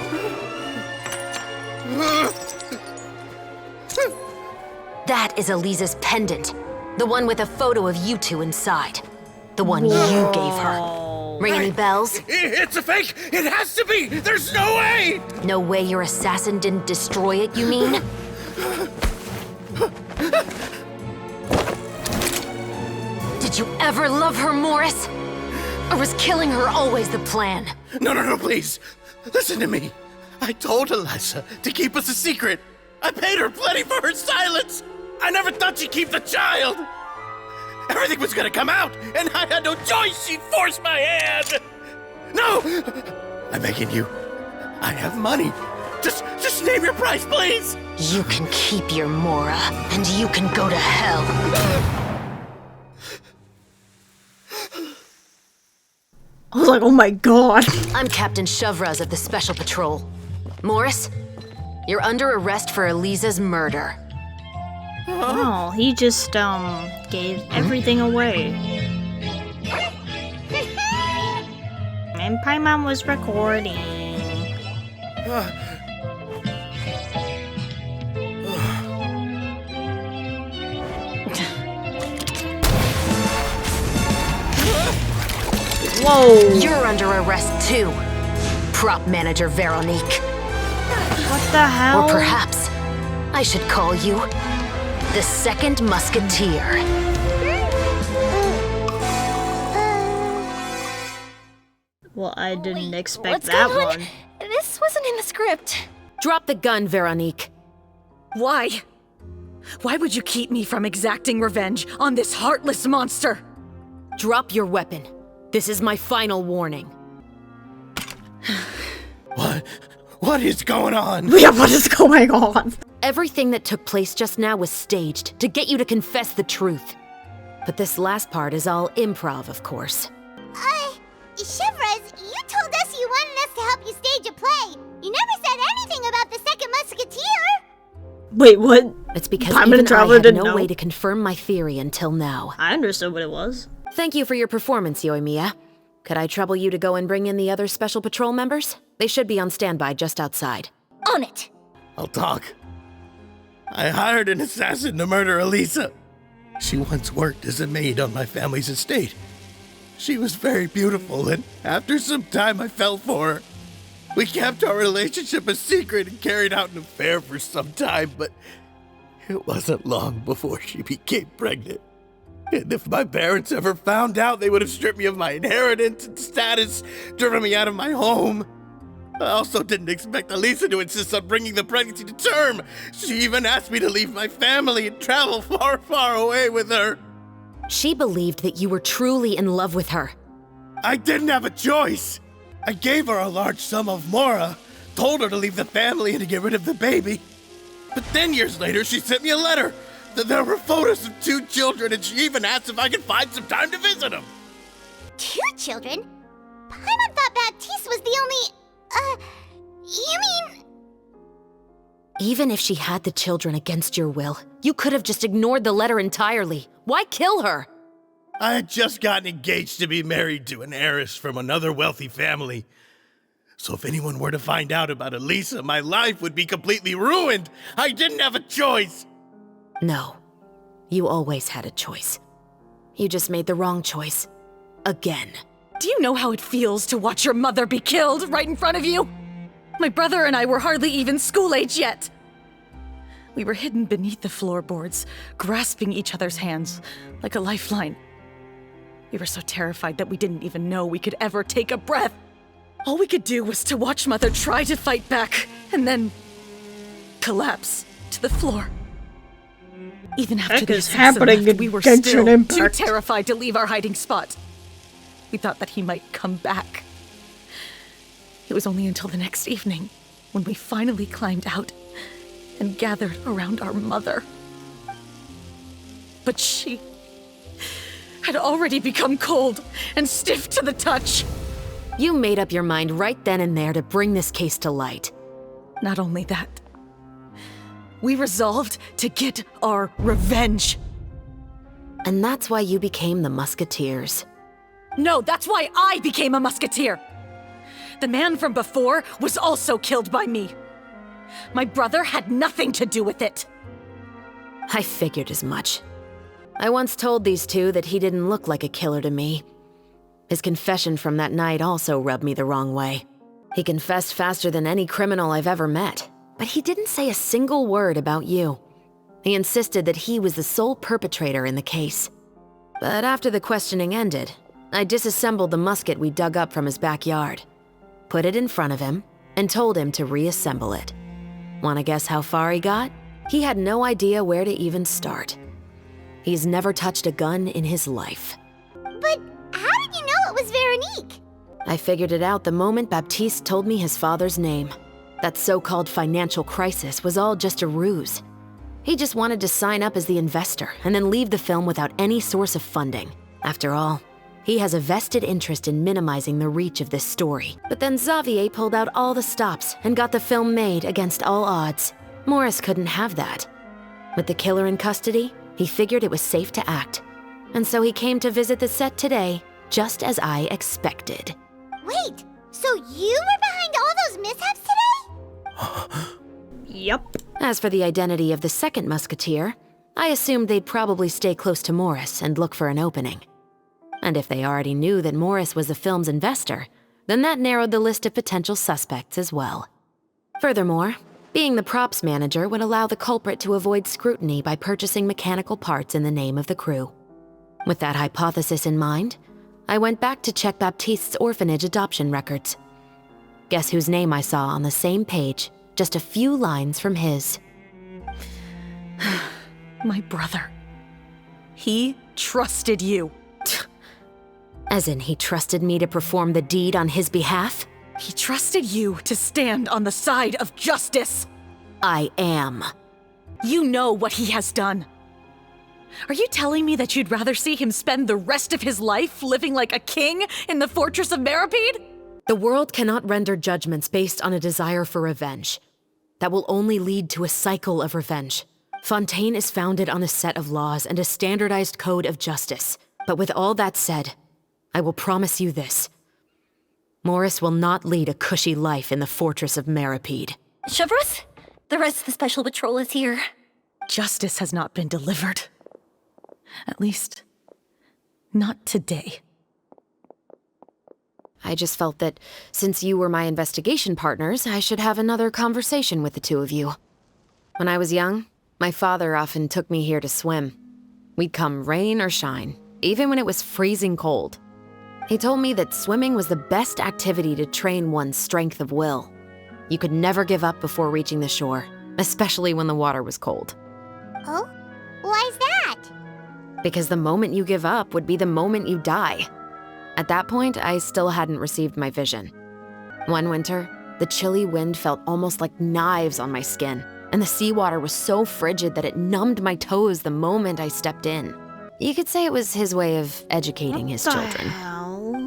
That is Eliza's pendant, the one with a photo of you two inside. The one you gave her. Ring any bells? It's a fake! It has to be! There's no way! No way your assassin didn't destroy it, you mean? Did you ever love her, Morris? Or was killing her always the plan? No, please. Listen to me. I told Eliza to keep us a secret. I paid her plenty for her silence. I never thought she'd keep the child. Everything was gonna come out, and I had no choice. She forced my hand. No! I'm begging you. I have money. Just name your price, please. You can keep your Mora, and you can go to hell. I was like, oh my god. I'm Captain Shavraz of the Special Patrol. Morris, you're under arrest for Eliza's murder. Oh, he just, gave everything away. And Paimon was recording. Whoa! You're under arrest too, prop manager Veronique. What the hell? Or perhaps I should call you the Second Musketeer. Well, I didn't expect that one. This wasn't in the script. Drop the gun, Veronique. Why? Why would you keep me from exacting revenge on this heartless monster? Drop your weapon. This is my final warning. What is going on? Yeah, what is going on? Everything that took place just now was staged to get you to confess the truth. But this last part is all improv, of course. Shavraz, you told us you wanted us to help you stage a play. You never said anything about the Second Musketeer. Wait, what? It's because Time even and Traveler I had didn't no know. way to confirm my theory until now. I understood what it was. Thank you for your performance, Yoimiya. Could I trouble you to go and bring in the other Special Patrol members? They should be on standby just outside. On it. I'll talk. I hired an assassin to murder Eliza. She once worked as a maid on my family's estate. She was very beautiful, and after some time I fell for her. We kept our relationship a secret and carried out an affair for some time, but it wasn't long before she became pregnant. And if my parents ever found out, they would have stripped me of my inheritance and status, driven me out of my home. I also didn't expect Eliza to insist on bringing the pregnancy to term. She even asked me to leave my family and travel far, far away with her. She believed that you were truly in love with her. I didn't have a choice. I gave her a large sum of Mora, told her to leave the family and to get rid of the baby. But then years later, she sent me a letter. There were photos of 2 children, and she even asked if I could find some time to visit them. 2 children? Paimon thought Baptiste was the only... you mean... Even if she had the children against your will, you could have just ignored the letter entirely. Why kill her? I had just gotten engaged to be married to an heiress from another wealthy family. So if anyone were to find out about Eliza, my life would be completely ruined. I didn't have a choice. No. You always had a choice. You just made the wrong choice. Again. Do you know how it feels to watch your mother be killed right in front of you? My brother and I were hardly even school age yet. We were hidden beneath the floorboards, grasping each other's hands like a lifeline. We were so terrified that we didn't even know we could ever take a breath. All we could do was to watch Mother try to fight back, and then collapse to the floor. Even after the assassin left, we were still too terrified to leave our hiding spot. We thought that he might come back. It was only until the next evening when we finally climbed out and gathered around our mother. But she had already become cold and stiff to the touch. You made up your mind right then and there to bring this case to light. Not only that, we resolved to get our revenge. And that's why you became the Musketeers. No, that's why I became a Musketeer. The man from before was also killed by me. My brother had nothing to do with it. I figured as much. I once told these two that he didn't look like a killer to me. His confession from that night also rubbed me the wrong way. He confessed faster than any criminal I've ever met, but he didn't say a single word about you. He insisted that he was the sole perpetrator in the case. But after the questioning ended, I disassembled the musket we dug up from his backyard, put it in front of him, and told him to reassemble it. Wanna guess how far he got? He had no idea where to even start. He's never touched a gun in his life. But how did you know it was Veronique? I figured it out the moment Baptiste told me his father's name. That so-called financial crisis was all just a ruse. He just wanted to sign up as the investor and then leave the film without any source of funding. After all, he has a vested interest in minimizing the reach of this story. But then Xavier pulled out all the stops and got the film made against all odds. Morris couldn't have that. With the killer in custody, he figured it was safe to act. And so he came to visit the set today, just as I expected. Wait, so you were behind all those mishaps today? Yep. As for the identity of the second musketeer, I assumed they'd probably stay close to Morris and look for an opening. And if they already knew that Morris was the film's investor, then that narrowed the list of potential suspects as well. Furthermore, being the props manager would allow the culprit to avoid scrutiny by purchasing mechanical parts in the name of the crew. With that hypothesis in mind, I went back to check Baptiste's orphanage adoption records. Guess whose name I saw on the same page, just a few lines from his. My brother. He trusted you. As in, he trusted me to perform the deed on his behalf? He trusted you to stand on the side of justice. I am. You know what he has done. Are you telling me that you'd rather see him spend the rest of his life living like a king in the fortress of Meripede? The world cannot render judgments based on a desire for revenge. That will only lead to a cycle of revenge. Fontaine is founded on a set of laws and a standardized code of justice. But with all that said, I will promise you this. Morris will not lead a cushy life in the fortress of Meripede. Chevreuse, the rest of the special patrol is here. Justice has not been delivered. At least, not today. I just felt that since you were my investigation partners, I should have another conversation with the two of you. When I was young, my father often took me here to swim. We'd come rain or shine, even when it was freezing cold. He told me that swimming was the best activity to train one's strength of will. You could never give up before reaching the shore, especially when the water was cold. Oh? Why's that? Because the moment you give up would be the moment you die. At that point, I still hadn't received my vision. One winter, the chilly wind felt almost like knives on my skin, and the seawater was so frigid that it numbed my toes the moment I stepped in. You could say it was his way of educating his children.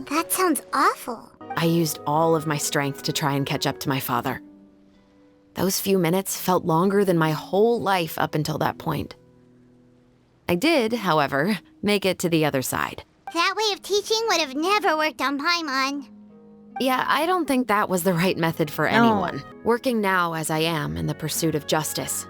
That sounds awful. I used all of my strength to try and catch up to my father. Those few minutes felt longer than my whole life up until that point. I did, however, make it to the other side. That way of teaching would have never worked on Paimon. Yeah, I don't think that was the right method for anyone. Working now as I am in the pursuit of justice,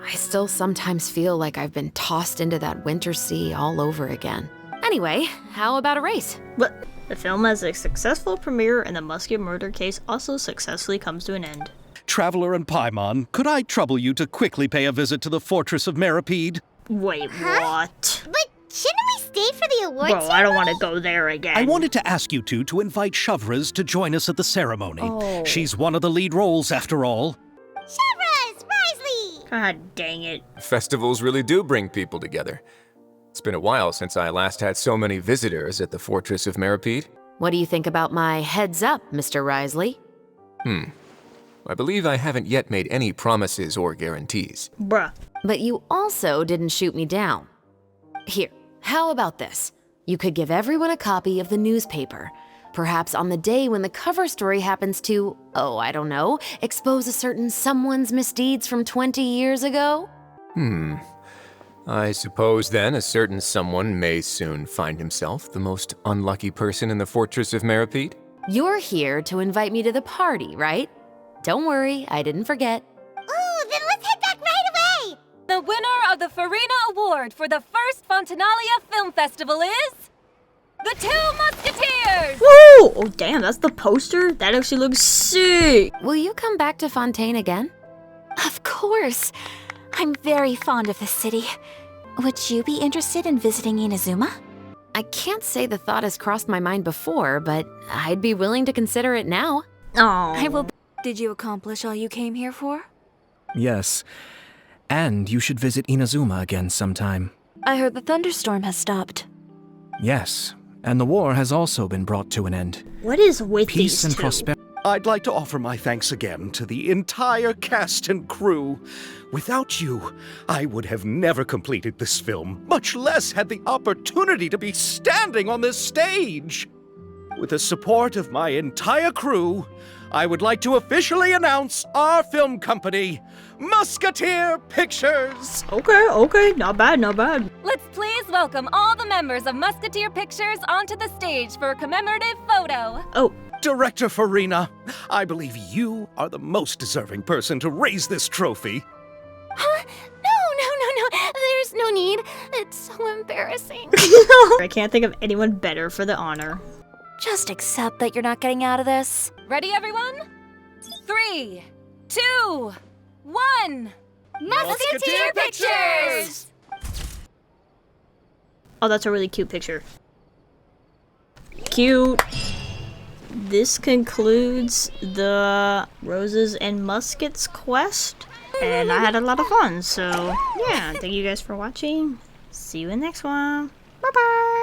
I still sometimes feel like I've been tossed into that winter sea all over again. Anyway, how about a race? But the film has a successful premiere and the Musket murder case also successfully comes to an end. Traveler and Paimon, could I trouble you to quickly pay a visit to the fortress of Meripede? Wait, what? But shouldn't we stay for the awards ceremony? Bro, I don't want to go there again. I wanted to ask you two to invite Chevreuse to join us at the ceremony. Oh. She's one of the lead roles, after all. Chevreuse! Risley! God dang it. Festivals really do bring people together. It's been a while since I last had so many visitors at the Fortress of Meripede. What do you think about my heads up, Mr. Risley? I believe I haven't yet made any promises or guarantees. Bruh. But you also didn't shoot me down. Here, how about this? You could give everyone a copy of the newspaper. Perhaps on the day when the cover story happens to, oh, I don't know, expose a certain someone's misdeeds from 20 years ago? I suppose then a certain someone may soon find himself the most unlucky person in the Fortress of Meripede. You're here to invite me to the party, right? Don't worry, I didn't forget. Ooh, then let's head back right away! The winner of the Farina Award for the first Fontanalia Film Festival is... the Two Musketeers! Woo! Oh, damn, that's the poster? That actually looks sick! Will you come back to Fontaine again? Of course. I'm very fond of the city. Would you be interested in visiting Inazuma? I can't say the thought has crossed my mind before, but I'd be willing to consider it now. Oh. Did you accomplish all you came here for? Yes. And you should visit Inazuma again sometime. I heard the thunderstorm has stopped. Yes. And the war has also been brought to an end. What is with Peace these and two? prosperity. I'd like to offer my thanks again to the entire cast and crew. Without you, I would have never completed this film, much less had the opportunity to be standing on this stage. With the support of my entire crew, I would like to officially announce our film company, Musketeer Pictures. Okay, not bad, not bad. Let's please welcome all the members of Musketeer Pictures onto the stage for a commemorative photo. Oh. Director Farina, I believe you are the most deserving person to raise this trophy. Huh? No. There's no need. It's so embarrassing. I can't think of anyone better for the honor. Just accept that you're not getting out of this. Ready, everyone? 3, 2, 1. Musketeer Pictures! Oh, that's a really cute picture. Cute. This concludes the Roses and Muskets quest, and I had a lot of fun, so yeah, thank you guys for watching. See you in the next one. Bye-bye!